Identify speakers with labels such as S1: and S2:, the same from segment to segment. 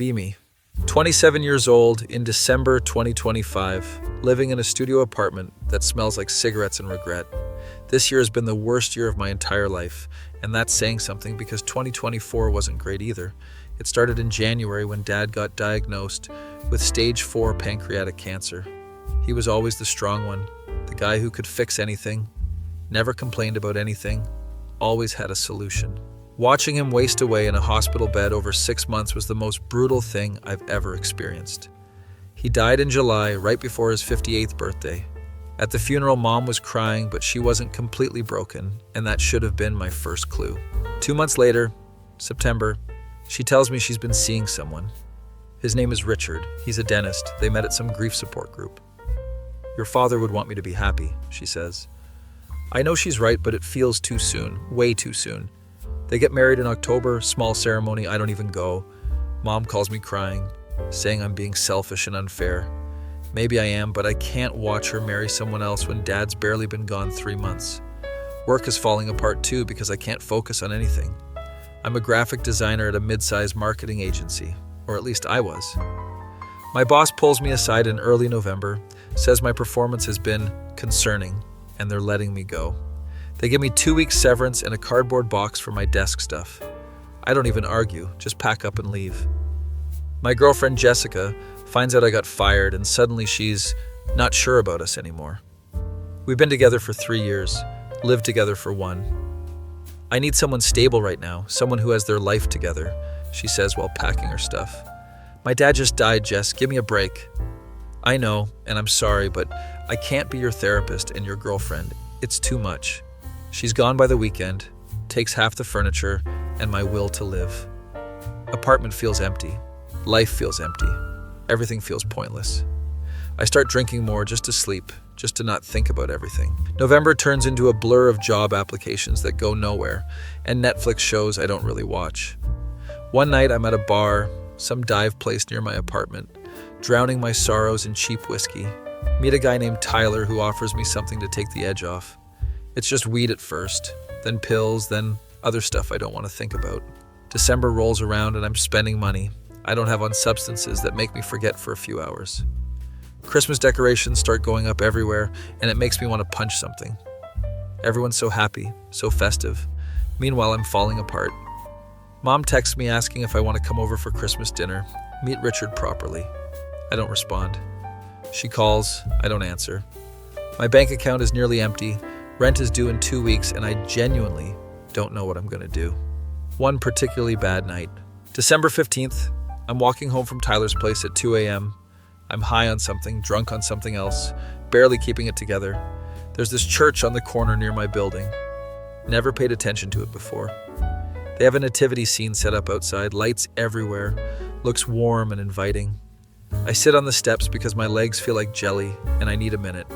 S1: Be me. 27 years old in December 2025, living in a studio apartment that smells like cigarettes and regret. This year has been the worst year of my entire life, and that's saying something because 2024 wasn't great either. It started in January when Dad got diagnosed with stage 4 pancreatic cancer. He was always the strong one, the guy who could fix anything, never complained about anything, always had a solution. Watching him waste away in a hospital bed over 6 months was the most brutal thing I've ever experienced. He died in July, right before his 58th birthday. At the funeral, Mom was crying, but she wasn't completely broken, and that should have been my first clue. 2 months later, September, she tells me she's been seeing someone. His name is Richard. He's a dentist. They met at some grief support group. Your father would want me to be happy, she says. I know she's right, but it feels too soon, way too soon. They get married in October, small ceremony, I don't even go. Mom calls me crying, saying I'm being selfish and unfair. Maybe I am, but I can't watch her marry someone else when Dad's barely been gone 3 months. Work is falling apart too because I can't focus on anything. I'm a graphic designer at a mid-sized marketing agency, or at least I was. My boss pulls me aside in early November, says my performance has been concerning, and they're letting me go. They give me 2 weeks severance and a cardboard box for my desk stuff. I don't even argue, just pack up and leave. My girlfriend Jessica finds out I got fired and suddenly she's not sure about us anymore. We've been together for 3 years, lived together for 1. I need someone stable right now, someone who has their life together, she says while packing her stuff. My dad just died, Jess, give me a break. I know, and I'm sorry, but I can't be your therapist and your girlfriend. It's too much. She's gone by the weekend, takes half the furniture, and my will to live. Apartment feels empty. Life feels empty. Everything feels pointless. I start drinking more just to sleep, just to not think about everything. November turns into a blur of job applications that go nowhere, and Netflix shows I don't really watch. One night I'm at a bar, some dive place near my apartment, drowning my sorrows in cheap whiskey. Meet a guy named Tyler who offers me something to take the edge off. It's just weed at first, then pills, then other stuff I don't want to think about. December rolls around and I'm spending money I don't have on substances that make me forget for a few hours. Christmas decorations start going up everywhere and it makes me want to punch something. Everyone's so happy, so festive. Meanwhile, I'm falling apart. Mom texts me asking if I want to come over for Christmas dinner, meet Richard properly. I don't respond. She calls, I don't answer. My bank account is nearly empty. Rent is due in 2 weeks, and I genuinely don't know what I'm going to do. One particularly bad night. December 15th, I'm walking home from Tyler's place at 2 a.m. I'm high on something, drunk on something else, barely keeping it together. There's this church on the corner near my building. Never paid attention to it before. They have a nativity scene set up outside, lights everywhere, looks warm and inviting. I sit on the steps because my legs feel like jelly, and I need a minute.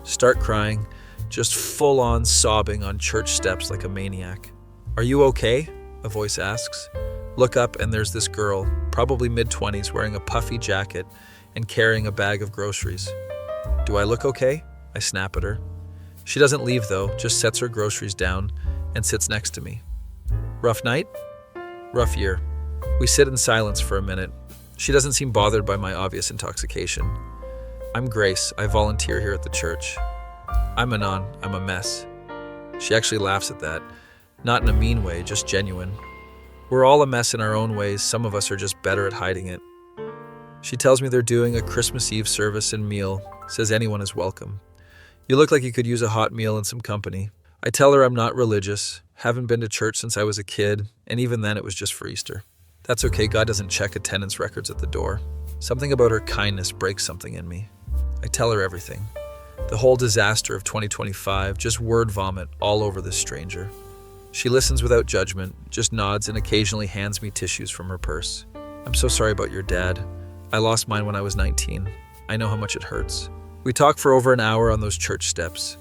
S1: Start crying. Just full-on sobbing on church steps like a maniac. Are you okay? A voice asks. Look up and there's this girl, probably mid-20s, wearing a puffy jacket and carrying a bag of groceries. Do I look okay? I snap at her. She doesn't leave though, just sets her groceries down and sits next to me. Rough night? Rough year. We sit in silence for a minute. She doesn't seem bothered by my obvious intoxication. I'm Grace. I volunteer here at the church. I'm Anon. I'm a mess. She actually laughs at that. Not in a mean way, just genuine. We're all a mess in our own ways. Some of us are just better at hiding it. She tells me they're doing a Christmas Eve service and meal, says anyone is welcome. You look like you could use a hot meal and some company. I tell her I'm not religious, haven't been to church since I was a kid, and even then it was just for Easter. That's okay, God doesn't check attendance records at the door. Something about her kindness breaks something in me. I tell her everything. The whole disaster of 2025, just word vomit all over this stranger. She listens without judgment, just nods and occasionally hands me tissues from her purse. I'm so sorry about your dad. I lost mine when I was 19. I know how much it hurts. We talk for over an hour on those church steps.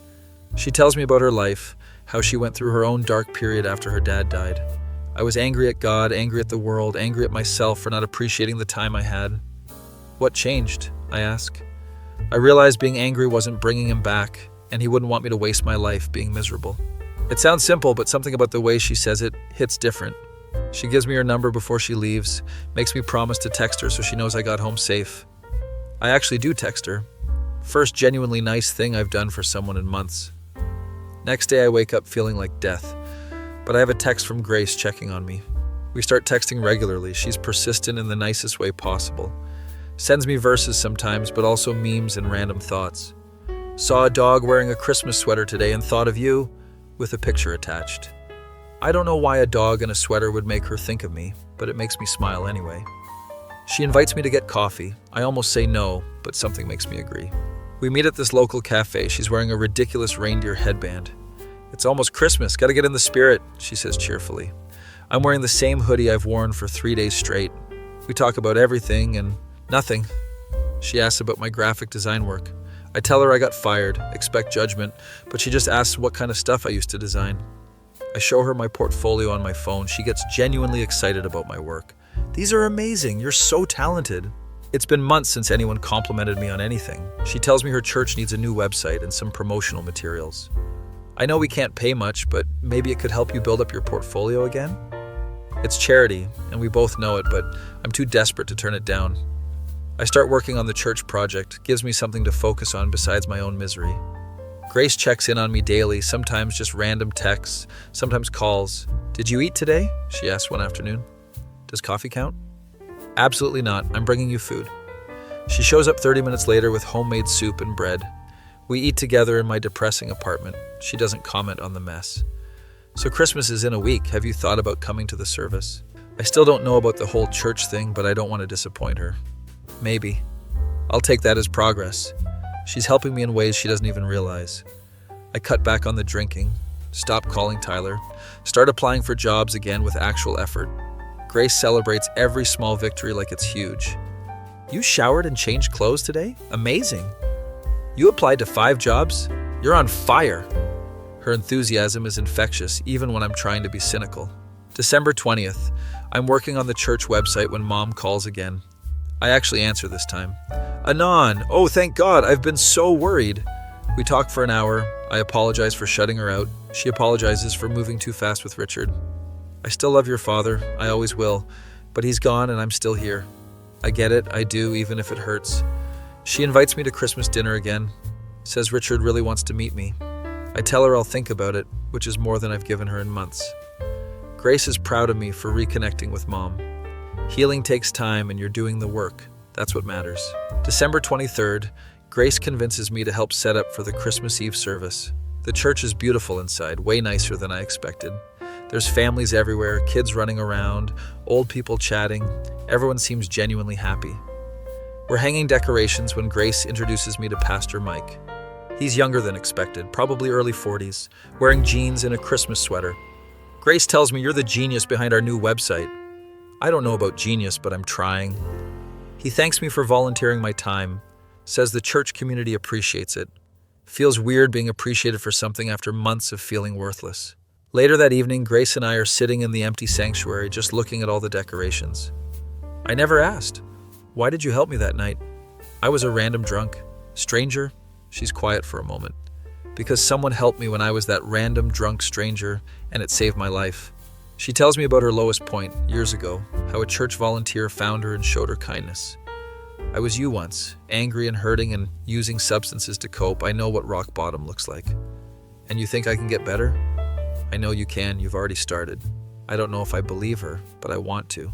S1: She tells me about her life, how she went through her own dark period after her dad died. I was angry at God, angry at the world, angry at myself for not appreciating the time I had. What changed? I ask. I realized being angry wasn't bringing him back, and he wouldn't want me to waste my life being miserable. It sounds simple, but something about the way she says it hits different. She gives me her number before she leaves, makes me promise to text her so she knows I got home safe. I actually do text her. First genuinely nice thing I've done for someone in months. Next day I wake up feeling like death, but I have a text from Grace checking on me. We start texting regularly. She's persistent in the nicest way possible. Sends me verses sometimes, but also memes and random thoughts. Saw a dog wearing a Christmas sweater today and thought of you, with a picture attached. I don't know why a dog in a sweater would make her think of me, but it makes me smile anyway. She invites me to get coffee. I almost say no, but something makes me agree. We meet at this local cafe. She's wearing a ridiculous reindeer headband. It's almost Christmas, gotta get in the spirit, she says cheerfully. I'm wearing the same hoodie I've worn for 3 days straight. We talk about everything and nothing. She asks about my graphic design work. I tell her I got fired, expect judgment, but she just asks what kind of stuff I used to design. I show her my portfolio on my phone. She gets genuinely excited about my work. These are amazing, you're so talented. It's been months since anyone complimented me on anything. She tells me her church needs a new website and some promotional materials. I know we can't pay much, but maybe it could help you build up your portfolio again? It's charity, and we both know it, but I'm too desperate to turn it down. I start working on the church project, gives me something to focus on besides my own misery. Grace checks in on me daily, sometimes just random texts, sometimes calls. Did you eat today? She asks one afternoon. Does coffee count? Absolutely not. I'm bringing you food. She shows up 30 minutes later with homemade soup and bread. We eat together in my depressing apartment. She doesn't comment on the mess. So Christmas is in a week. Have you thought about coming to the service? I still don't know about the whole church thing, but I don't want to disappoint her. Maybe. I'll take that as progress. She's helping me in ways she doesn't even realize. I cut back on the drinking, stop calling Tyler, start applying for jobs again with actual effort. Grace celebrates every small victory like it's huge. You showered and changed clothes today? Amazing. You applied to 5 jobs? You're on fire. Her enthusiasm is infectious, even when I'm trying to be cynical. December 20th. I'm working on the church website when Mom calls again. I actually answer this time. Anon! Oh, thank God, I've been so worried. We talk for an hour. I apologize for shutting her out. She apologizes for moving too fast with Richard. I still love your father, I always will, but he's gone and I'm still here. I get it, I do, even if it hurts. She invites me to Christmas dinner again, says Richard really wants to meet me. I tell her I'll think about it, which is more than I've given her in months. Grace is proud of me for reconnecting with Mom. Healing takes time and you're doing the work. That's what matters. December 23rd, Grace convinces me to help set up for the Christmas Eve service. The church is beautiful inside, way nicer than I expected. There's families everywhere, kids running around, old people chatting. Everyone seems genuinely happy. We're hanging decorations when Grace introduces me to Pastor Mike. He's younger than expected, probably early 40s, wearing jeans and a Christmas sweater. Grace tells me you're the genius behind our new website. I don't know about genius, but I'm trying. He thanks me for volunteering my time, says the church community appreciates it. Feels weird being appreciated for something after months of feeling worthless. Later that evening, Grace and I are sitting in the empty sanctuary just looking at all the decorations. I never asked. Why did you help me that night? I was a random drunk. Stranger? She's quiet for a moment. Because someone helped me when I was that random drunk stranger, and it saved my life. She tells me about her lowest point, years ago, how a church volunteer found her and showed her kindness. I was you once, angry and hurting and using substances to cope. I know what rock bottom looks like. And you think I can get better? I know you can, you've already started. I don't know if I believe her, but I want to.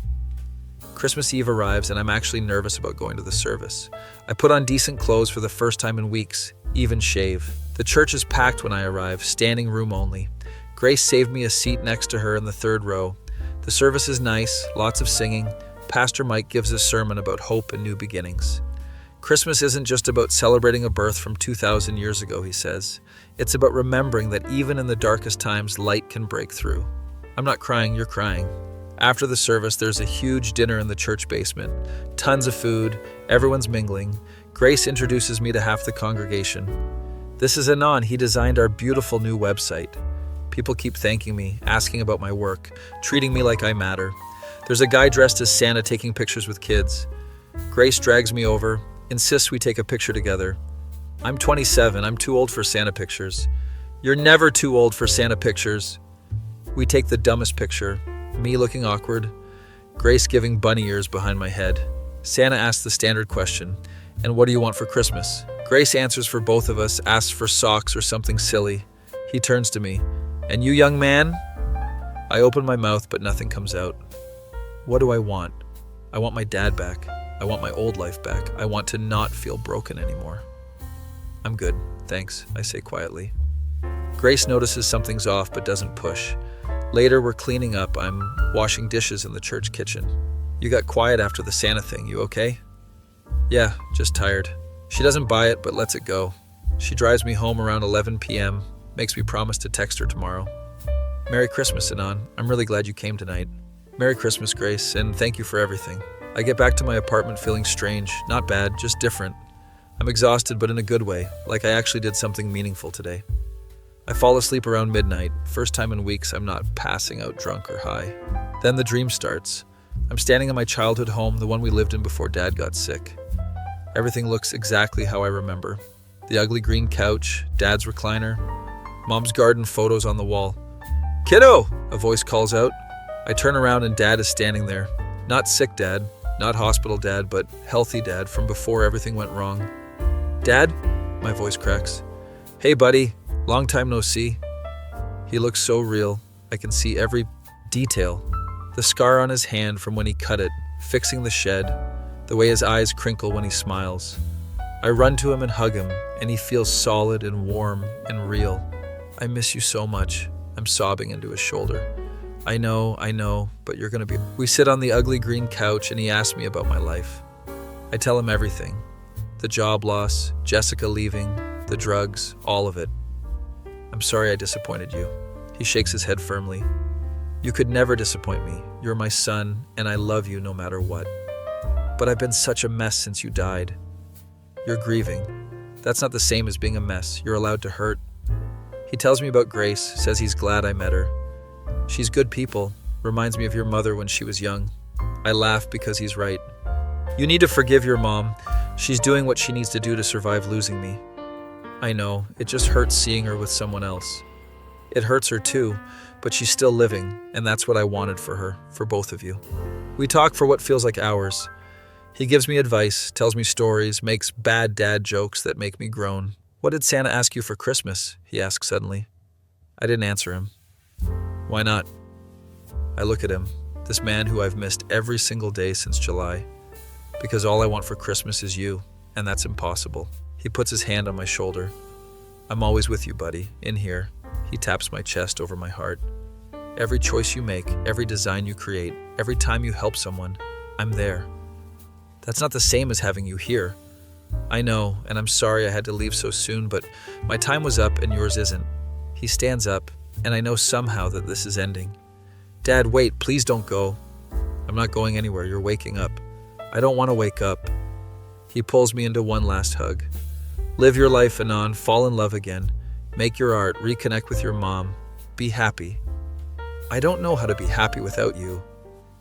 S1: Christmas Eve arrives and I'm actually nervous about going to the service. I put on decent clothes for the first time in weeks, even shave. The church is packed when I arrive, standing room only. Grace saved me a seat next to her in the 3rd row. The service is nice, lots of singing. Pastor Mike gives a sermon about hope and new beginnings. Christmas isn't just about celebrating a birth from 2,000 years ago, he says. It's about remembering that even in the darkest times, light can break through. I'm not crying, you're crying. After the service, there's a huge dinner in the church basement. Tons of food, everyone's mingling. Grace introduces me to half the congregation. This is Anon, he designed our beautiful new website. People keep thanking me, asking about my work, treating me like I matter. There's a guy dressed as Santa taking pictures with kids. Grace drags me over, insists we take a picture together. I'm 27, I'm too old for Santa pictures. You're never too old for Santa pictures. We take the dumbest picture. Me looking awkward. Grace giving bunny ears behind my head. Santa asks the standard question, "And what do you want for Christmas?" Grace answers for both of us, asks for socks or something silly. He turns to me. "And you, young man?" I open my mouth, but nothing comes out. What do I want? I want my dad back. I want my old life back. I want to not feel broken anymore. "I'm good, thanks," I say quietly. Grace notices something's off but doesn't push. Later, we're cleaning up. I'm washing dishes in the church kitchen. "You got quiet after the Santa thing. You okay?" "Yeah, just tired." She doesn't buy it but lets it go. She drives me home around 11 p.m., makes me promise to text her tomorrow. "Merry Christmas, Anon. I'm really glad you came tonight." "Merry Christmas, Grace, and thank you for everything." I get back to my apartment feeling strange, not bad, just different. I'm exhausted, but in a good way, like I actually did something meaningful today. I fall asleep around midnight. First time in weeks I'm not passing out drunk or high. Then the dream starts. I'm standing in my childhood home, the one we lived in before Dad got sick. Everything looks exactly how I remember. The ugly green couch, Dad's recliner, Mom's garden photos on the wall. "Kiddo!" a voice calls out. I turn around and Dad is standing there. Not sick Dad, not hospital Dad, but healthy Dad from before everything went wrong. "Dad?" My voice cracks. "Hey buddy, long time no see." He looks so real. I can see every detail. The scar on his hand from when he cut it, fixing the shed, the way his eyes crinkle when he smiles. I run to him and hug him, and he feels solid and warm and real. "I miss you so much." I'm sobbing into his shoulder. I know, but you're gonna be..." We sit on the ugly green couch and he asks me about my life. I tell him everything. The job loss, Jessica leaving, the drugs, all of it. "I'm sorry I disappointed you." He shakes his head firmly. "You could never disappoint me. You're my son, and I love you no matter what. But I've been such a mess since you died." "You're grieving. That's not the same as being a mess. You're allowed to hurt." He tells me about Grace, says he's glad I met her. "She's good people. Reminds me of your mother when she was young." I laugh because he's right. "You need to forgive your mom. She's doing what she needs to do to survive losing me." I know, it just hurts seeing her with someone else. It hurts her too, but she's still living, and that's what I wanted for her, for both of you. We talk for what feels like hours. He gives me advice, tells me stories, makes bad dad jokes that make me groan. "What did Santa ask you for Christmas?" he asks suddenly. I didn't answer him. "Why not?" I look at him, this man who I've missed every single day since July. "Because all I want for Christmas is you, and that's impossible." He puts his hand on my shoulder. "I'm always with you, buddy, in here." He taps my chest over my heart. "Every choice you make, every design you create, every time you help someone, I'm there." That's not the same as having you here. I know, and I'm sorry I had to leave so soon, but my time was up and yours isn't. He stands up, and I know somehow that this is ending. "Dad, wait, please don't go." "I'm not going anywhere, you're waking up." "I don't want to wake up." He pulls me into one last hug. "Live your life, Anon, fall in love again. Make your art, reconnect with your mom. Be happy." "I don't know how to be happy without you."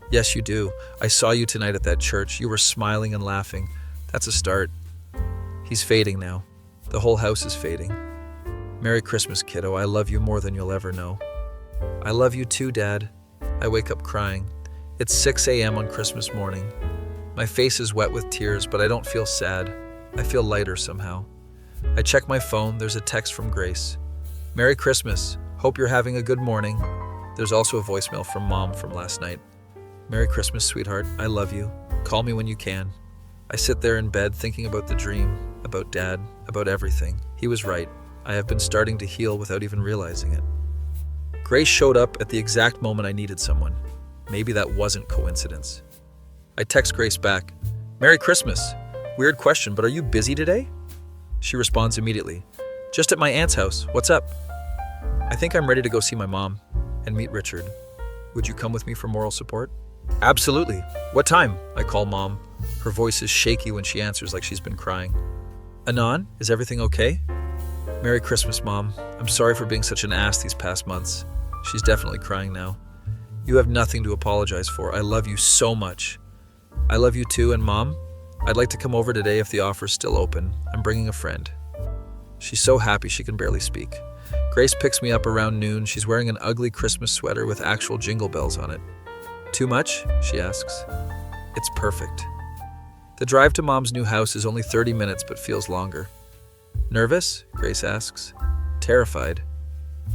S1: "Yes, you do. I saw you tonight at that church. You were smiling and laughing. That's a start." He's fading now. The whole house is fading. "Merry Christmas, kiddo. I love you more than you'll ever know." "I love you too, Dad." I wake up crying. It's 6 a.m. on Christmas morning. My face is wet with tears, but I don't feel sad. I feel lighter somehow. I check my phone. There's a text from Grace. "Merry Christmas. Hope you're having a good morning." There's also a voicemail from Mom from last night. "Merry Christmas, sweetheart. I love you. Call me when you can." I sit there in bed thinking about the dream, about Dad, about everything. He was right. I have been starting to heal without even realizing it. Grace showed up at the exact moment I needed someone. Maybe that wasn't coincidence. I text Grace back. "Merry Christmas. Weird question, but are you busy today?" She responds immediately. "Just at my aunt's house. What's up?" "I think I'm ready to go see my mom and meet Richard. Would you come with me for moral support?" "Absolutely. What time?" I call Mom. Her voice is shaky when she answers like she's been crying. "Anon, is everything okay?" "Merry Christmas, Mom. I'm sorry for being such an ass these past months." She's definitely crying now. "You have nothing to apologize for. I love you so much." "I love you too, and Mom, I'd like to come over today if the offer's still open. I'm bringing a friend." She's so happy she can barely speak. Grace picks me up around noon. She's wearing an ugly Christmas sweater with actual jingle bells on it. Too much? She asks. It's perfect. The drive to Mom's new house is only 30 minutes but feels longer. Nervous? Grace asks. Terrified.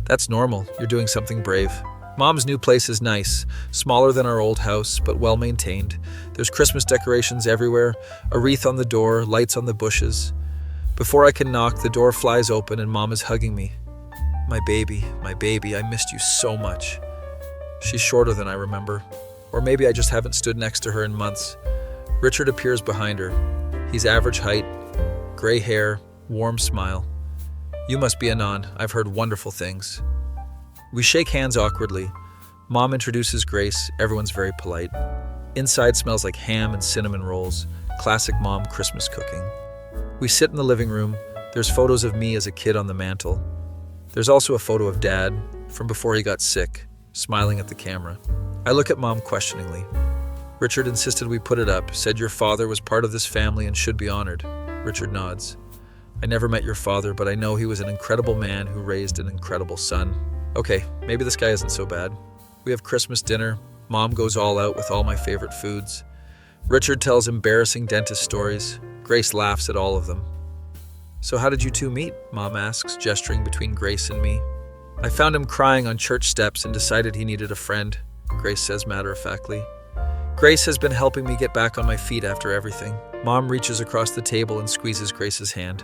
S1: That's normal. You're doing something brave. Mom's new place is nice, smaller than our old house, but well maintained. There's Christmas decorations everywhere, a wreath on the door, lights on the bushes. Before I can knock, the door flies open and Mom is hugging me. My baby, I missed you so much. She's shorter than I remember. Or maybe I just haven't stood next to her in months. Richard appears behind her. He's average height, gray hair, warm smile. You must be Anon. I've heard wonderful things. We shake hands awkwardly. Mom introduces Grace. Everyone's very polite. Inside smells like ham and cinnamon rolls. Classic Mom Christmas cooking. We sit in the living room. There's photos of me as a kid on the mantle. There's also a photo of Dad from before he got sick, smiling at the camera. I look at Mom questioningly. Richard insisted we put it up, said your father was part of this family and should be honored. Richard nods. I never met your father, but I know he was an incredible man who raised an incredible son. Okay, maybe this guy isn't so bad. We have Christmas dinner. Mom goes all out with all my favorite foods. Richard tells embarrassing dentist stories. Grace laughs at all of them. So how did you two meet? Mom asks, gesturing between Grace and me. I found him crying on church steps and decided he needed a friend, Grace says matter-of-factly. Grace has been helping me get back on my feet after everything. Mom reaches across the table and squeezes Grace's hand.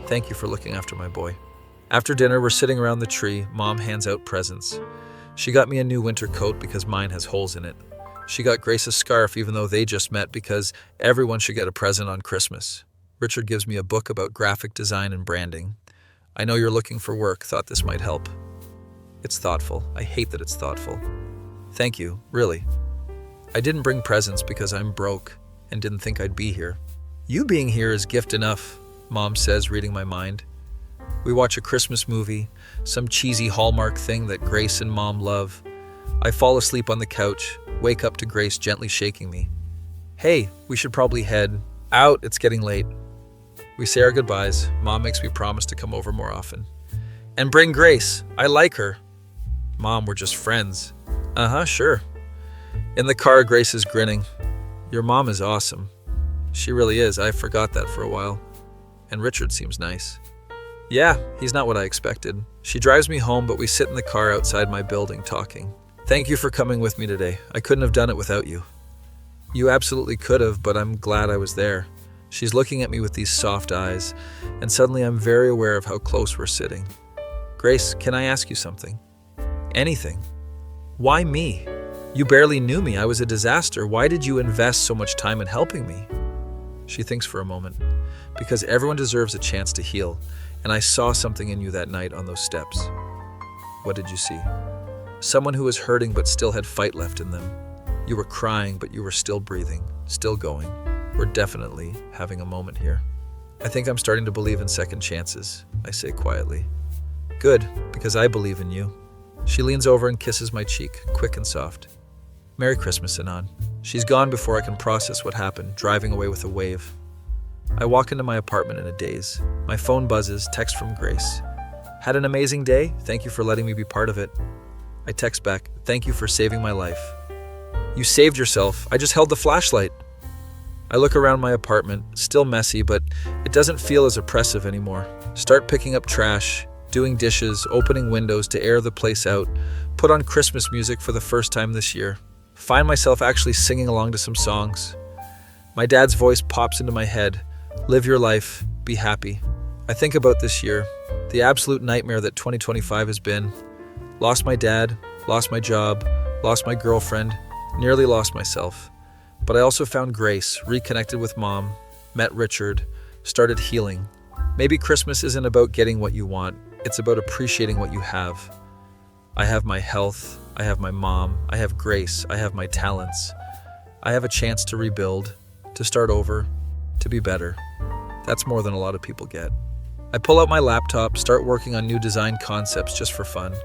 S1: Thank you for looking after my boy. After dinner, we're sitting around the tree. Mom hands out presents. She got me a new winter coat because mine has holes in it. She got Grace a scarf even though they just met because everyone should get a present on Christmas. Richard gives me a book about graphic design and branding. I know you're looking for work, thought this might help. It's thoughtful. I hate that it's thoughtful. Thank you, really. I didn't bring presents because I'm broke and didn't think I'd be here. You being here is gift enough, Mom says, reading my mind. We watch a Christmas movie, some cheesy Hallmark thing that Grace and Mom love. I fall asleep on the couch, wake up to Grace gently shaking me. Hey, we should probably head out. It's getting late. We say our goodbyes. Mom makes me promise to come over more often. And bring Grace. I like her. Mom, we're just friends. Sure. In the car, Grace is grinning. Your mom is awesome. She really is. I forgot that for a while. And Richard seems nice. Yeah, he's not what I expected. She drives me home, but we sit in the car outside my building talking. Thank you for coming with me today. I couldn't have done it without you. You absolutely could have, but I'm glad I was there. She's looking at me with these soft eyes, and suddenly I'm very aware of how close we're sitting. Grace, can I ask you something? Anything. Why me? You barely knew me. I was a disaster. Why did you invest so much time in helping me? She thinks for a moment. Because everyone deserves a chance to heal, and I saw something in you that night on those steps. What did you see? Someone who was hurting but still had fight left in them. You were crying, but you were still breathing, still going. We're definitely having a moment here. I think I'm starting to believe in second chances, I say quietly. Good, because I believe in you. She leans over and kisses my cheek, quick and soft. Merry Christmas, Anon. She's gone before I can process what happened, driving away with a wave. I walk into my apartment in a daze. My phone buzzes, text from Grace. Had an amazing day. Thank you for letting me be part of it. I text back, thank you for saving my life. You saved yourself. I just held the flashlight. I look around my apartment, still messy, but it doesn't feel as oppressive anymore. Start picking up trash, doing dishes, opening windows to air the place out, put on Christmas music for the first time this year. Find myself actually singing along to some songs. My dad's voice pops into my head. Live your life, be happy. I think about this year, the absolute nightmare that 2025 has been. Lost my dad, lost my job, lost my girlfriend, nearly lost myself. But I also found Grace, reconnected with Mom, met Richard, started healing. Maybe Christmas isn't about getting what you want, it's about appreciating what you have. I have my health, I have my mom, I have Grace, I have my talents. I have a chance to rebuild, to start over, to be better. That's more than a lot of people get. I pull out my laptop, start working on new design concepts just for fun.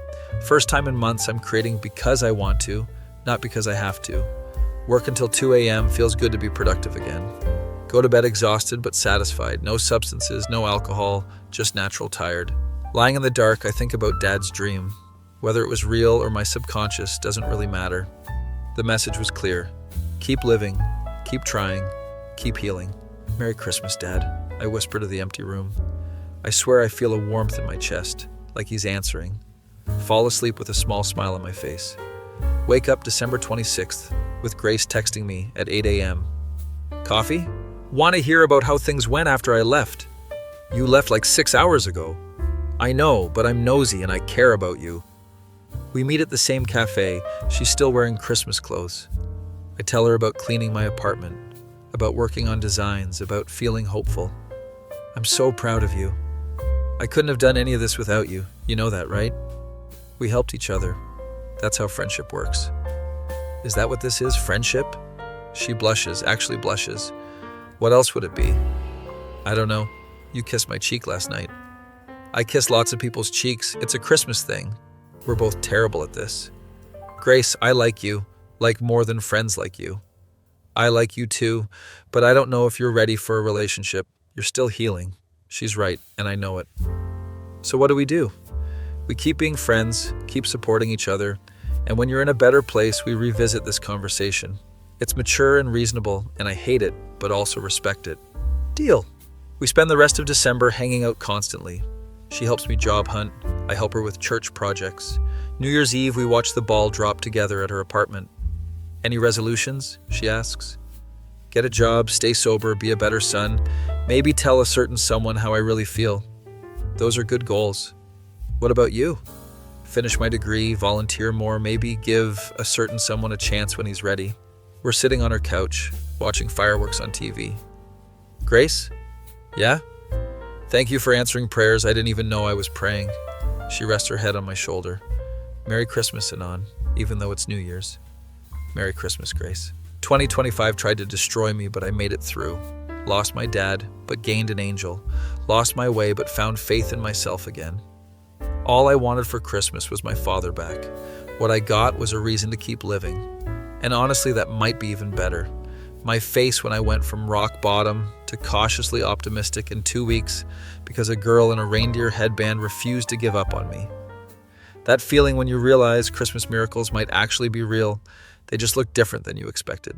S1: First time in months I'm creating because I want to, not because I have to. Work until 2 a.m. feels good to be productive again. Go to bed exhausted but satisfied. No substances, no alcohol, just natural tired. Lying in the dark, I think about Dad's dream. Whether it was real or my subconscious doesn't really matter. The message was clear. Keep living, keep trying, keep healing. Merry Christmas, Dad, I whisper to the empty room. I swear I feel a warmth in my chest, like he's answering. Fall asleep with a small smile on my face. Wake up December 26th, with Grace texting me at 8 a.m. Coffee? Want to hear about how things went after I left? You left like 6 hours ago. I know, but I'm nosy and I care about you. We meet at the same cafe. She's still wearing Christmas clothes. I tell her about cleaning my apartment, about working on designs, about feeling hopeful. I'm so proud of you. I couldn't have done any of this without you. You know that, right? We helped each other. That's how friendship works. Is that what this is, friendship? She blushes, actually blushes. What else would it be? I don't know. You kissed my cheek last night. I kiss lots of people's cheeks. It's a Christmas thing. We're both terrible at this. Grace, I like you, like more than friends like you. I like you too, but I don't know if you're ready for a relationship. You're still healing. She's right, and I know it. So what do? We keep being friends, keep supporting each other, and when you're in a better place, we revisit this conversation. It's mature and reasonable, and I hate it, but also respect it. Deal. We spend the rest of December hanging out constantly. She helps me job hunt. I help her with church projects. New Year's Eve, we watch the ball drop together at her apartment. Any resolutions? She asks. Get a job, stay sober, be a better son, maybe tell a certain someone how I really feel. Those are good goals. What about you? Finish my degree, volunteer more, maybe give a certain someone a chance when he's ready. We're sitting on her couch, watching fireworks on TV. Grace? Yeah? Thank you for answering prayers. I didn't even know I was praying. She rests her head on my shoulder. Merry Christmas, Anon, even though it's New Year's. Merry Christmas, Grace. 2025 tried to destroy me, but I made it through. Lost my dad, but gained an angel. Lost my way, but found faith in myself again. All I wanted for Christmas was my father back. What I got was a reason to keep living. And honestly, that might be even better. My face when I went from rock bottom to cautiously optimistic in 2 weeks because a girl in a reindeer headband refused to give up on me. That feeling when you realize Christmas miracles might actually be real, they just look different than you expected.